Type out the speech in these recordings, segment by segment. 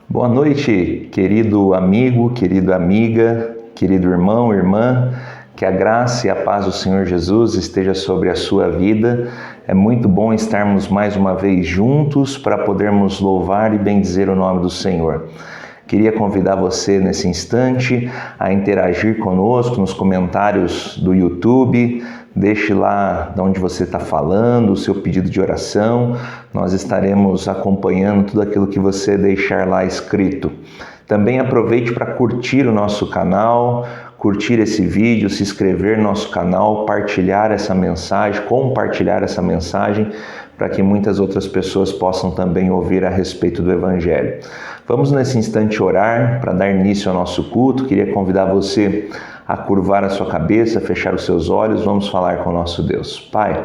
Boa noite, querido amigo, querida amiga, querido irmão, irmã. Que a graça e a paz do Senhor Jesus esteja sobre a sua vida. É muito bom estarmos mais uma vez juntos para podermos louvar e bendizer o nome do Senhor. Queria convidar você nesse instante a interagir conosco nos comentários do YouTube. Deixe lá de onde você está falando, o seu pedido de oração. Nós estaremos acompanhando tudo aquilo que você deixar lá escrito. Também aproveite para curtir o nosso canal, curtir esse vídeo, se inscrever no nosso canal, compartilhar essa mensagem para que muitas outras pessoas possam também ouvir a respeito do Evangelho. Vamos nesse instante orar para dar início ao nosso culto. Queria convidar você a curvar a sua cabeça, fechar os seus olhos. Vamos falar com o nosso Deus. Pai,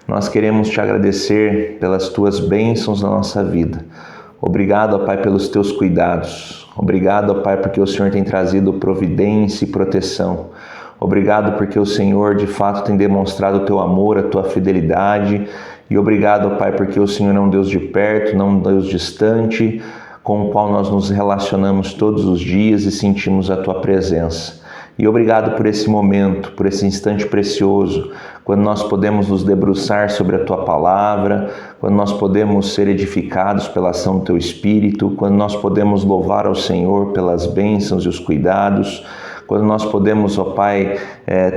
nós queremos te agradecer pelas tuas bênçãos na nossa vida. Obrigado, ó Pai, pelos teus cuidados. Obrigado, ó Pai, porque o Senhor tem trazido providência e proteção. Obrigado porque o Senhor, de fato, tem demonstrado o teu amor, a tua fidelidade. E obrigado, ó Pai, porque o Senhor é um Deus de perto, não um Deus distante, com o qual nós nos relacionamos todos os dias e sentimos a tua presença. E obrigado por esse momento, por esse instante precioso, quando nós podemos nos debruçar sobre a Tua Palavra, quando nós podemos ser edificados pela ação do Teu Espírito, quando nós podemos louvar ao Senhor pelas bênçãos e os cuidados, quando nós podemos, ó Pai,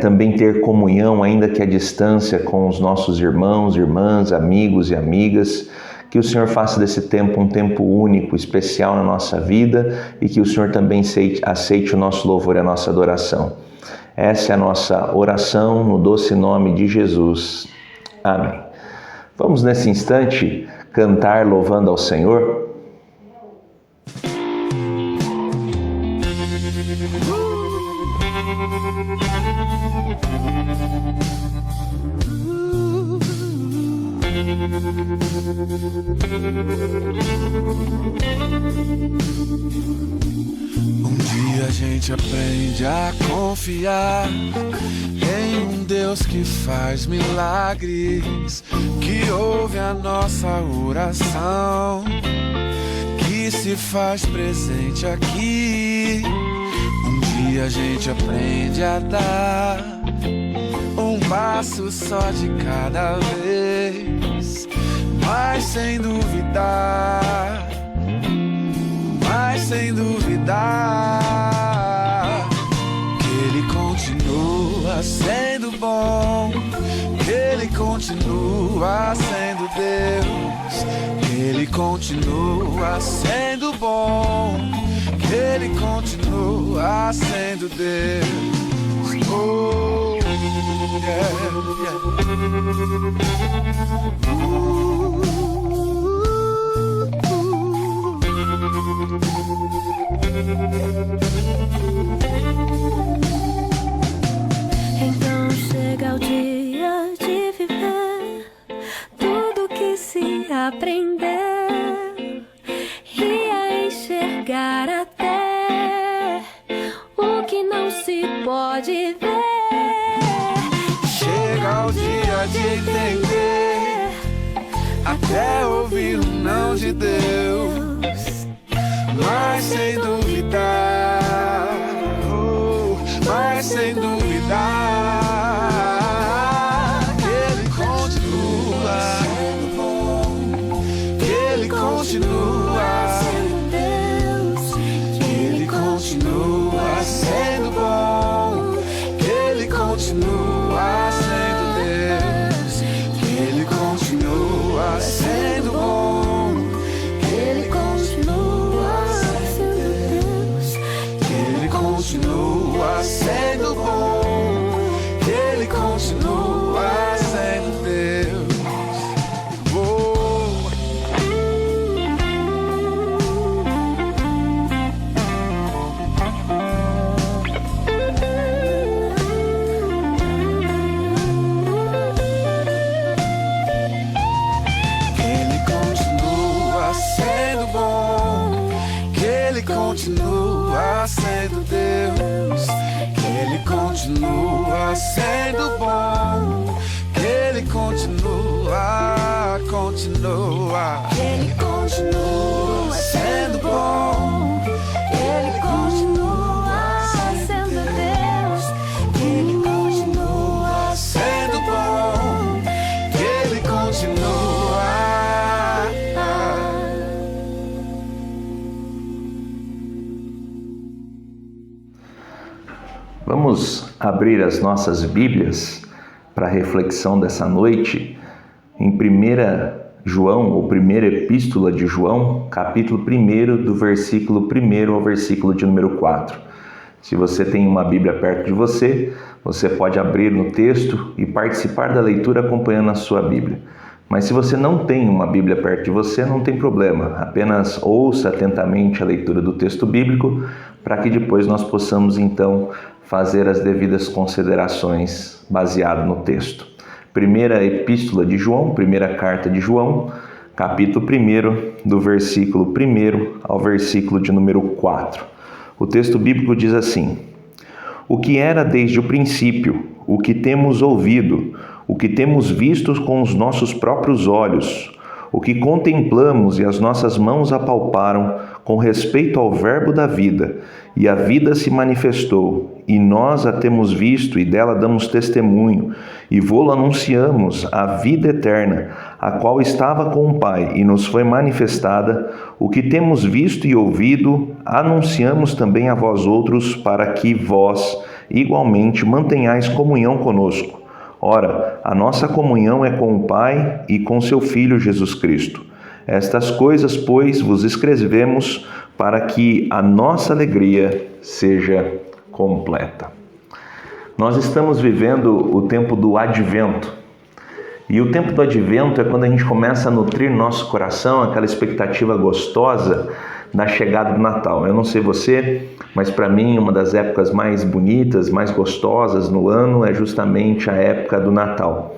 também ter comunhão, ainda que à distância, com os nossos irmãos, irmãs, amigos e amigas. Que o Senhor faça desse tempo um tempo único, especial na nossa vida e que o Senhor também aceite o nosso louvor e a nossa adoração. Essa é a nossa oração no doce nome de Jesus. Amém. Vamos nesse instante cantar louvando ao Senhor? Um dia a gente aprende a confiar em um Deus que faz milagres, que ouve a nossa oração, que se faz presente aqui. Um dia a gente aprende a dar um passo só de cada vez, mas sem duvidar, que Ele continua sendo bom, que Ele continua sendo Deus, que Ele continua sendo bom, que Ele continua sendo Deus. Oh, yeah, yeah. Então chega o dia de viver tudo que se aprender e a enxergar até o que não se pode ver. Chega o dia de entender, até ouvir o não de Deus, mas sem duvidar, mas sem duvidar, que Ele continua sendo bom, que Ele continua sendo Deus, que Ele continua sendo bom, que Ele continua sendo Deus, que Ele continua sendo bom, que Ele continua sendo Deus, que Ele continua sendo bom, que Ele continua sendo Deus. Que Ele continua sendo bom, que Ele continua sendo Deus, que Ele continua sendo bom, que Ele continua, Ele continua sendo bom. Vamos abrir as nossas Bíblias para a reflexão dessa noite em 1 João, ou primeira epístola de João, capítulo 1, do versículo 1 ao versículo de número 4. Se você tem uma Bíblia perto de você, você pode abrir no texto e participar da leitura acompanhando a sua Bíblia. Mas se você não tem uma Bíblia perto de você, não tem problema. Apenas ouça atentamente a leitura do texto bíblico para que depois nós possamos então fazer as devidas considerações baseado no texto. Primeira epístola de João, primeira carta de João, capítulo 1, do versículo 1 ao versículo de número 4. O texto bíblico diz assim: O que era desde o princípio, o que temos ouvido, o que temos visto com os nossos próprios olhos, o que contemplamos e as nossas mãos apalparam com respeito ao verbo da vida, e a vida se manifestou, e nós a temos visto e dela damos testemunho, e vô-lo anunciamos, a vida eterna, a qual estava com o Pai e nos foi manifestada. O que temos visto e ouvido, anunciamos também a vós outros, para que vós igualmente mantenhais comunhão conosco. Ora, a nossa comunhão é com o Pai e com seu Filho Jesus Cristo. Estas coisas, pois, vos escrevemos para que a nossa alegria seja completa. Nós estamos vivendo o tempo do Advento. E o tempo do Advento é quando a gente começa a nutrir nosso coração aquela expectativa gostosa da chegada do Natal. Eu não sei você, mas para mim uma das épocas mais bonitas, mais gostosas no ano é justamente a época do Natal.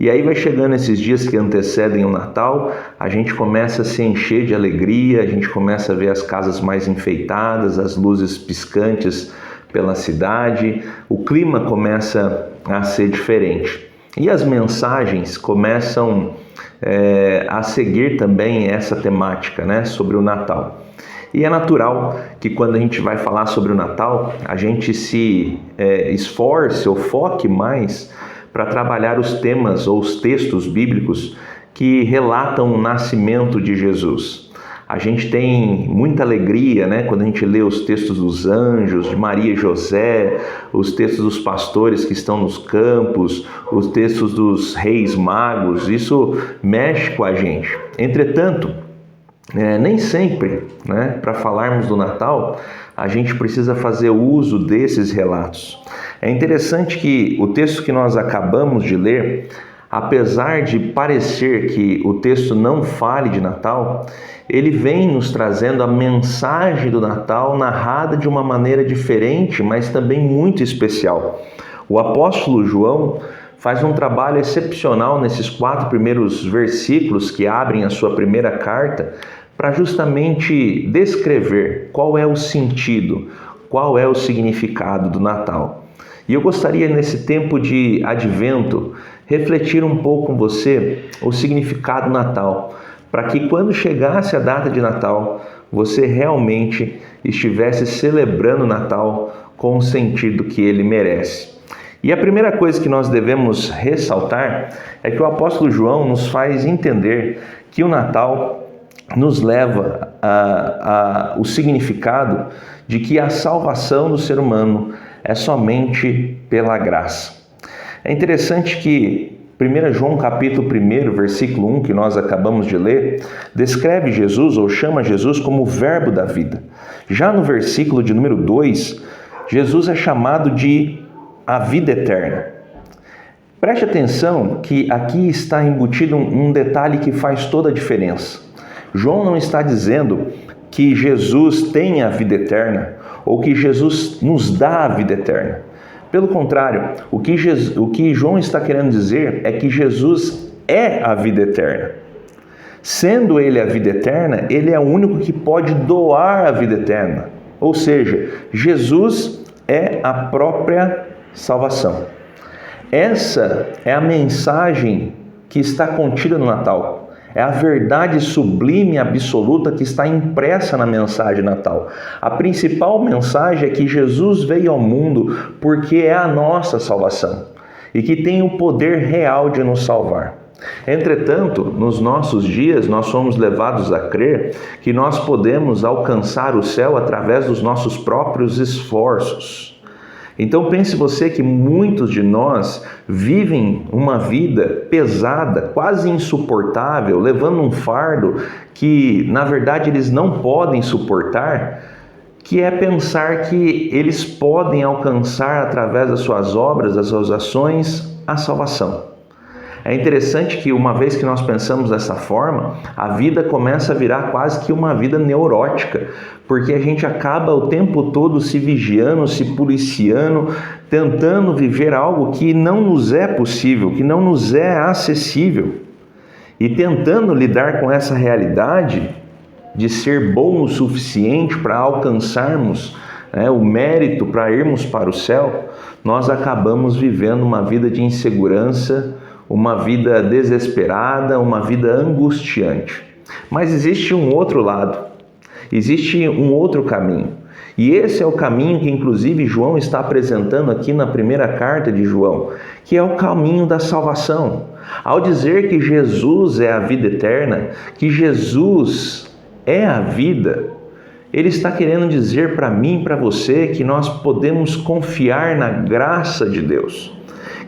E aí vai chegando esses dias que antecedem o Natal, a gente começa a se encher de alegria, a gente começa a ver as casas mais enfeitadas, as luzes piscantes pela cidade, o clima começa a ser diferente. E as mensagens começam a seguir também essa temática, né, sobre o Natal. E é natural que quando a gente vai falar sobre o Natal, a gente se esforce ou foque mais para trabalhar os temas ou os textos bíblicos que relatam o nascimento de Jesus. A gente tem muita alegria, né, quando a gente lê os textos dos anjos, de Maria e José, os textos dos pastores que estão nos campos, os textos dos reis magos. Isso mexe com a gente. Entretanto, nem sempre, né, para falarmos do Natal, a gente precisa fazer uso desses relatos. É interessante que o texto que nós acabamos de ler, apesar de parecer que o texto não fale de Natal, ele vem nos trazendo a mensagem do Natal narrada de uma maneira diferente, mas também muito especial. O apóstolo João faz um trabalho excepcional nesses 4 primeiros versículos que abrem a sua primeira carta, para justamente descrever qual é o sentido, qual é o significado do Natal. E eu gostaria, nesse tempo de Advento, refletir um pouco com você o significado do Natal, para que quando chegasse a data de Natal, você realmente estivesse celebrando o Natal com o sentido que ele merece. E a primeira coisa que nós devemos ressaltar é que o apóstolo João nos faz entender que o Natal nos leva o significado de que a salvação do ser humano é somente pela graça. É interessante que 1 João capítulo 1, versículo 1, que nós acabamos de ler, descreve Jesus ou chama Jesus como o verbo da vida. Já no versículo de número 2, Jesus é chamado de a vida eterna. Preste atenção que aqui está embutido um detalhe que faz toda a diferença. João não está dizendo que Jesus tem a vida eterna ou que Jesus nos dá a vida eterna. Pelo contrário, o que João está querendo dizer é que Jesus é a vida eterna. Sendo ele a vida eterna, ele é o único que pode doar a vida eterna. Ou seja, Jesus é a própria salvação. Essa é a mensagem que está contida no Natal. É a verdade sublime e absoluta que está impressa na mensagem natal. A principal mensagem é que Jesus veio ao mundo porque é a nossa salvação e que tem o poder real de nos salvar. Entretanto, nos nossos dias, nós somos levados a crer que nós podemos alcançar o céu através dos nossos próprios esforços. Então pense você que muitos de nós vivem uma vida pesada, quase insuportável, levando um fardo que na verdade eles não podem suportar, que é pensar que eles podem alcançar através das suas obras, das suas ações, a salvação. É interessante que uma vez que nós pensamos dessa forma, a vida começa a virar quase que uma vida neurótica, porque a gente acaba o tempo todo se vigiando, se policiando, tentando viver algo que não nos é possível, que não nos é acessível, e tentando lidar com essa realidade de ser bom o suficiente para alcançarmos o mérito para irmos para o céu, nós acabamos vivendo uma vida de insegurança, uma vida desesperada, uma vida angustiante. Mas existe um outro lado, existe um outro caminho. E esse é o caminho que inclusive João está apresentando aqui na primeira carta de João, que é o caminho da salvação. Ao dizer que Jesus é a vida eterna, que Jesus é a vida, ele está querendo dizer para mim e para você que nós podemos confiar na graça de Deus.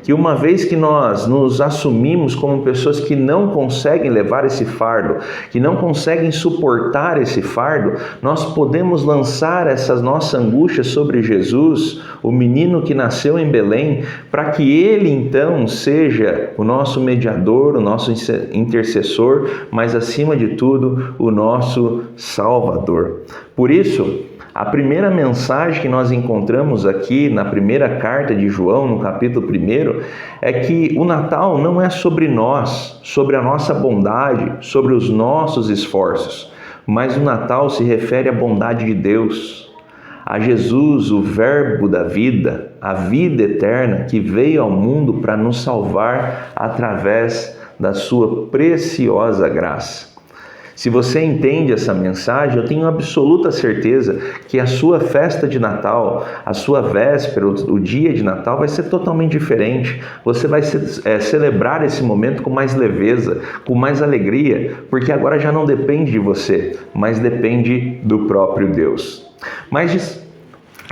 Que uma vez que nós nos assumimos como pessoas que não conseguem levar esse fardo, que não conseguem suportar esse fardo, nós podemos lançar essa nossa angústia sobre Jesus, o menino que nasceu em Belém, para que ele então seja o nosso mediador, o nosso intercessor, mas acima de tudo, o nosso Salvador. Por isso, a primeira mensagem que nós encontramos aqui na primeira carta de João, no capítulo 1, é que o Natal não é sobre nós, sobre a nossa bondade, sobre os nossos esforços, mas o Natal se refere à bondade de Deus, a Jesus, o Verbo da vida, a vida eterna que veio ao mundo para nos salvar através da sua preciosa graça. Se você entende essa mensagem, eu tenho absoluta certeza que a sua festa de Natal, a sua véspera, o dia de Natal vai ser totalmente diferente. Você vai celebrar esse momento com mais leveza, com mais alegria, porque agora já não depende de você, mas depende do próprio Deus. Mas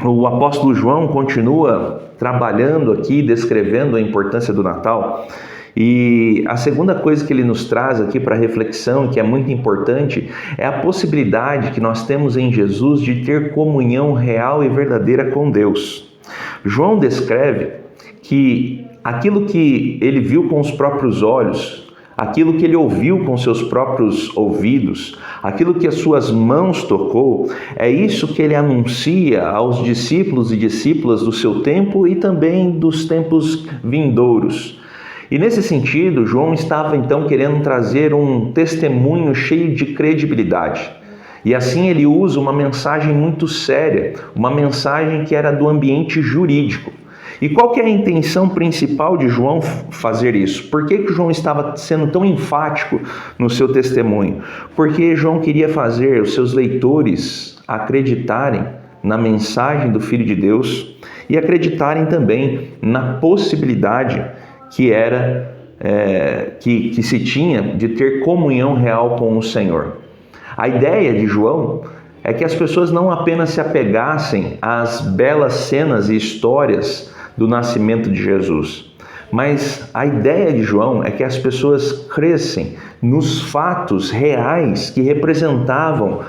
o apóstolo João continua trabalhando aqui, descrevendo a importância do Natal. E a segunda coisa que ele nos traz aqui para reflexão, que é muito importante, é a possibilidade que nós temos em Jesus de ter comunhão real e verdadeira com Deus. João descreve que aquilo que ele viu com os próprios olhos, aquilo que ele ouviu com seus próprios ouvidos, aquilo que as suas mãos tocou, é isso que ele anuncia aos discípulos e discípulas do seu tempo e também dos tempos vindouros. E nesse sentido, João estava então querendo trazer um testemunho cheio de credibilidade. E assim ele usa uma mensagem muito séria, uma mensagem que era do ambiente jurídico. E qual que é a intenção principal de João fazer isso? Por que João estava sendo tão enfático no seu testemunho? Porque João queria fazer os seus leitores acreditarem na mensagem do Filho de Deus e acreditarem também na possibilidade que era que se tinha de ter comunhão real com o Senhor. A ideia de João é que as pessoas não apenas se apegassem às belas cenas e histórias do nascimento de Jesus, mas a ideia de João é que as pessoas crescem nos fatos reais que representavam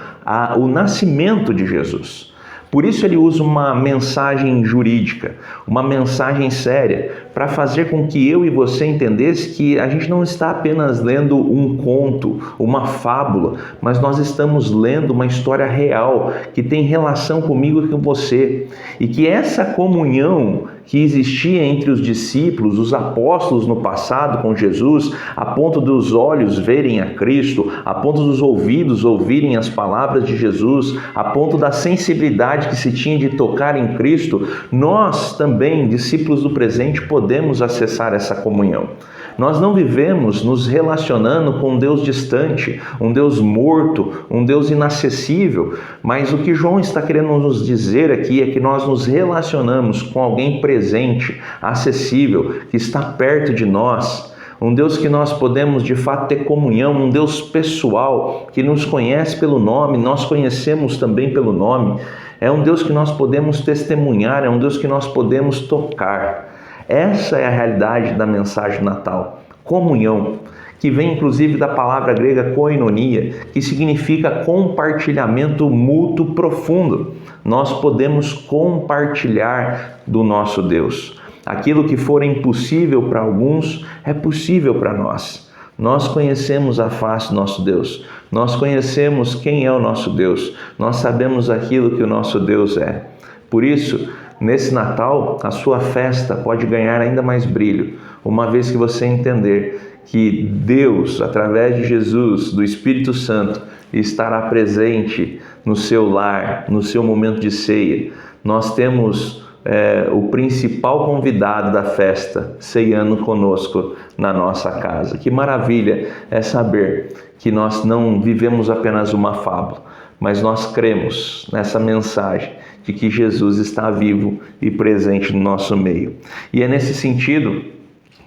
o nascimento de Jesus. Por isso ele usa uma mensagem jurídica, uma mensagem séria, para fazer com que eu e você entendesse que a gente não está apenas lendo um conto, uma fábula, mas nós estamos lendo uma história real, que tem relação comigo e com você. E que essa comunhão que existia entre os discípulos, os apóstolos no passado com Jesus, a ponto dos olhos verem a Cristo, a ponto dos ouvidos ouvirem as palavras de Jesus, a ponto da sensibilidade que se tinha de tocar em Cristo, nós também, discípulos do presente, podemos acessar essa comunhão. Nós não vivemos nos relacionando com um Deus distante, um Deus morto, um Deus inacessível, mas o que João está querendo nos dizer aqui é que nós nos relacionamos com alguém presente, acessível, que está perto de nós, um Deus que nós podemos de fato ter comunhão, um Deus pessoal, que nos conhece pelo nome, nós conhecemos também pelo nome. É um Deus que nós podemos testemunhar, é um Deus que nós podemos tocar. Essa é a realidade da mensagem de Natal. Comunhão, que vem inclusive da palavra grega koinonia, que significa compartilhamento mútuo profundo. Nós podemos compartilhar do nosso Deus. Aquilo que for impossível para alguns é possível para nós. Nós conhecemos a face do nosso Deus. Nós conhecemos quem é o nosso Deus. Nós sabemos aquilo que o nosso Deus é. Por isso, nesse Natal, a sua festa pode ganhar ainda mais brilho, uma vez que você entender que Deus, através de Jesus, do Espírito Santo, estará presente no seu lar, no seu momento de ceia. Nós temos o principal convidado da festa ceiando conosco na nossa casa. Que maravilha é saber que nós não vivemos apenas uma fábula, mas nós cremos nessa mensagem de que Jesus está vivo e presente no nosso meio. E é nesse sentido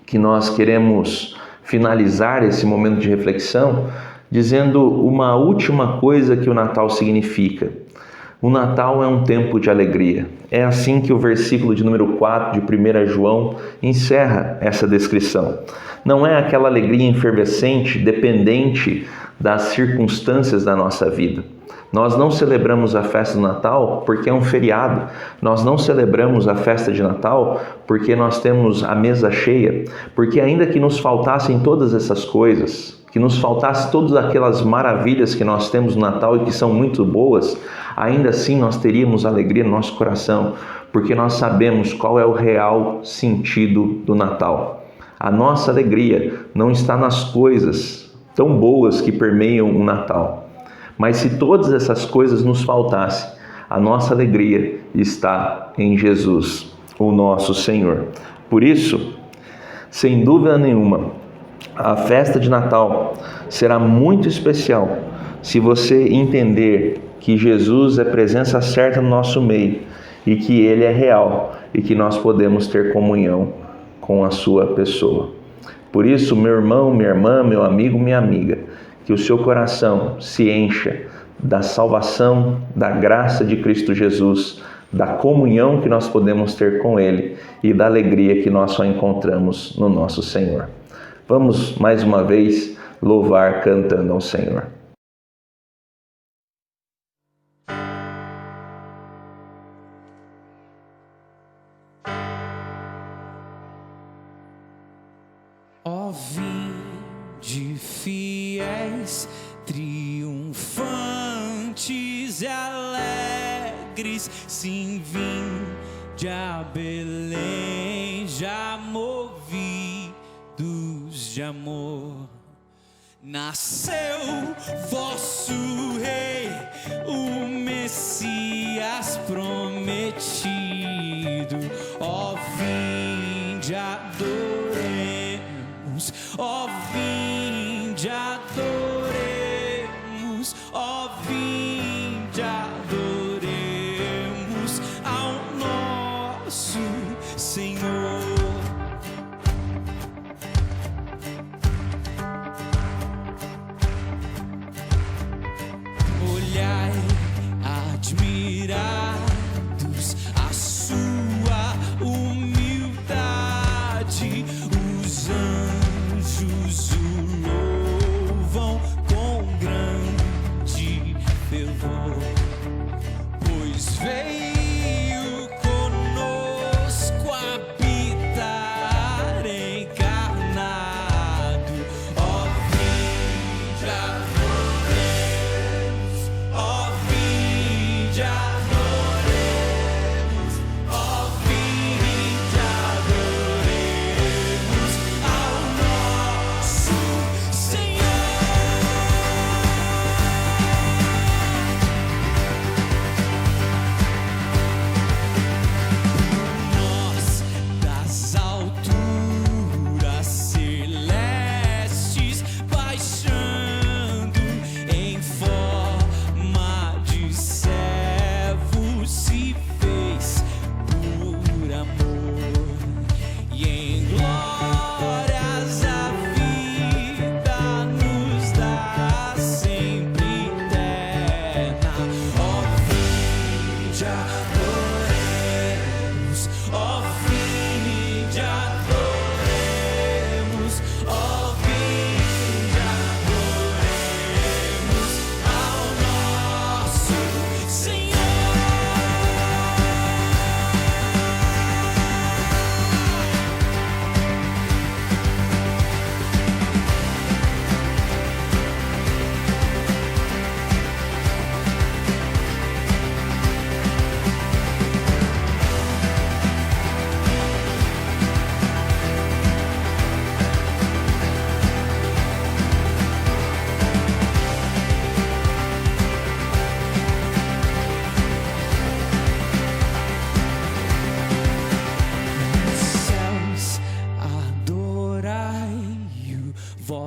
que nós queremos finalizar esse momento de reflexão dizendo uma última coisa que o Natal significa. O Natal é um tempo de alegria. É assim que o versículo de número 4 de 1 João encerra essa descrição. Não é aquela alegria efervescente, dependente das circunstâncias da nossa vida. Nós não celebramos a festa do Natal porque é um feriado. Nós não celebramos a festa de Natal porque nós temos a mesa cheia. Porque ainda que nos faltassem todas essas coisas, que nos faltasse todas aquelas maravilhas que nós temos no Natal e que são muito boas, ainda assim nós teríamos alegria no nosso coração, porque nós sabemos qual é o real sentido do Natal. A nossa alegria não está nas coisas tão boas que permeiam o Natal. Mas se todas essas coisas nos faltassem, a nossa alegria está em Jesus, o nosso Senhor. Por isso, sem dúvida nenhuma, a festa de Natal será muito especial se você entender que Jesus é presença certa no nosso meio e que Ele é real e que nós podemos ter comunhão com a sua pessoa. Por isso, meu irmão, minha irmã, meu amigo, minha amiga, que o seu coração se encha da salvação, da graça de Cristo Jesus, da comunhão que nós podemos ter com Ele e da alegria que nós só encontramos no nosso Senhor. Vamos mais uma vez louvar cantando ao Senhor. Ó vinde fiéis, triunfantes e alegres, sim, vinde a Belém, já movidos de amor. Nasceu vosso Rei, o Messias prometido. Ó vinde adoremos, ó vinde adoremos, ó vinde adoremos ao nosso Senhor. Olhai, admirados a sua humildade, os anjos o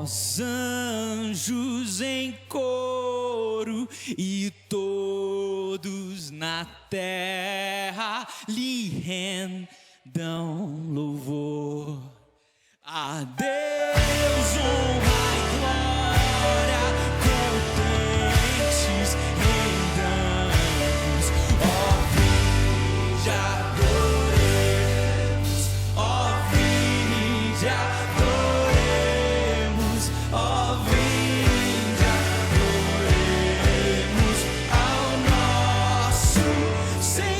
os anjos em coro e todos na terra lhe rendam louvor. A Deus honra e glória, contentes rendamos, ó vinde adoremos, ó vinde adoremos, ó vinde adoremos ao nosso Senhor.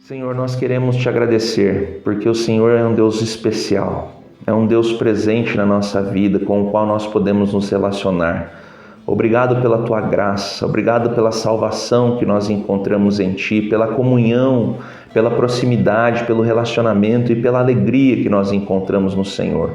Senhor, nós queremos te agradecer, porque o Senhor é um Deus especial, é um Deus presente na nossa vida, com o qual nós podemos nos relacionar. Obrigado pela tua graça, obrigado pela salvação que nós encontramos em ti, pela comunhão, pela proximidade, pelo relacionamento e pela alegria que nós encontramos no Senhor.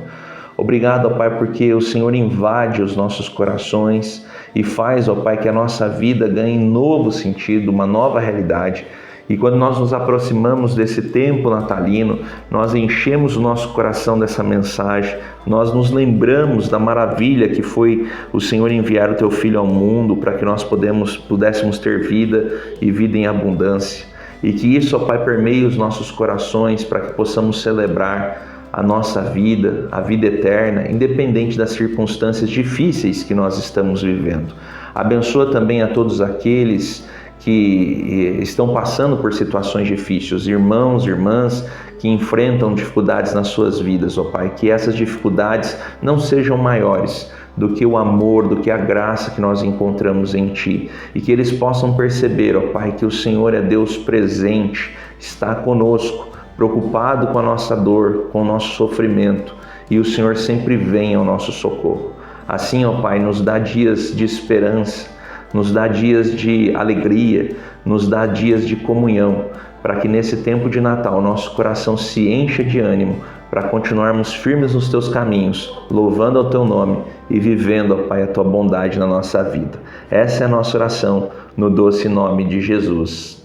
Obrigado, ó Pai, porque o Senhor invade os nossos corações e faz, ó Pai, que a nossa vida ganhe novo sentido, uma nova realidade. E quando nós nos aproximamos desse tempo natalino, nós enchemos o nosso coração dessa mensagem, nós nos lembramos da maravilha que foi o Senhor enviar o Teu Filho ao mundo para que nós pudéssemos ter vida e vida em abundância. E que isso, ó Pai, permeie os nossos corações para que possamos celebrar a nossa vida, a vida eterna, independente das circunstâncias difíceis que nós estamos vivendo. Abençoa também a todos aqueles que estão passando por situações difíceis, irmãos, irmãs que enfrentam dificuldades nas suas vidas, ó Pai, que essas dificuldades não sejam maiores do que o amor, do que a graça que nós encontramos em Ti, e que eles possam perceber, ó Pai, que o Senhor é Deus presente, está conosco, preocupado com a nossa dor, com o nosso sofrimento, e o Senhor sempre vem ao nosso socorro. Assim, ó Pai, nos dá dias de esperança, nos dá dias de alegria, nos dá dias de comunhão, para que nesse tempo de Natal nosso coração se encha de ânimo, para continuarmos firmes nos Teus caminhos, louvando ao Teu nome e vivendo, ó Pai, a Tua bondade na nossa vida. Essa é a nossa oração, no doce nome de Jesus.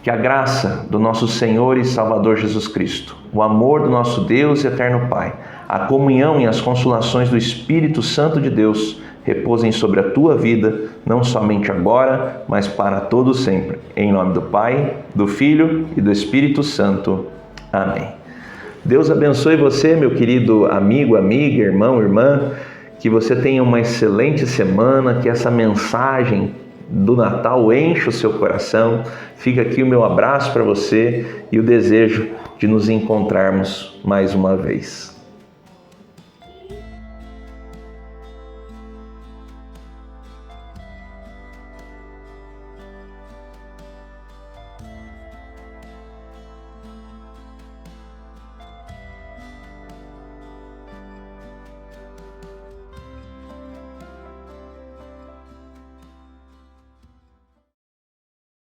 Que a graça do nosso Senhor e Salvador Jesus Cristo, o amor do nosso Deus e eterno Pai, a comunhão e as consolações do Espírito Santo de Deus repousem sobre a tua vida, não somente agora, mas para todo sempre. Em nome do Pai, do Filho e do Espírito Santo. Amém. Deus abençoe você, meu querido amigo, amiga, irmão, irmã, que você tenha uma excelente semana, que essa mensagem do Natal encha o seu coração. Fica aqui o meu abraço para você e o desejo de nos encontrarmos mais uma vez.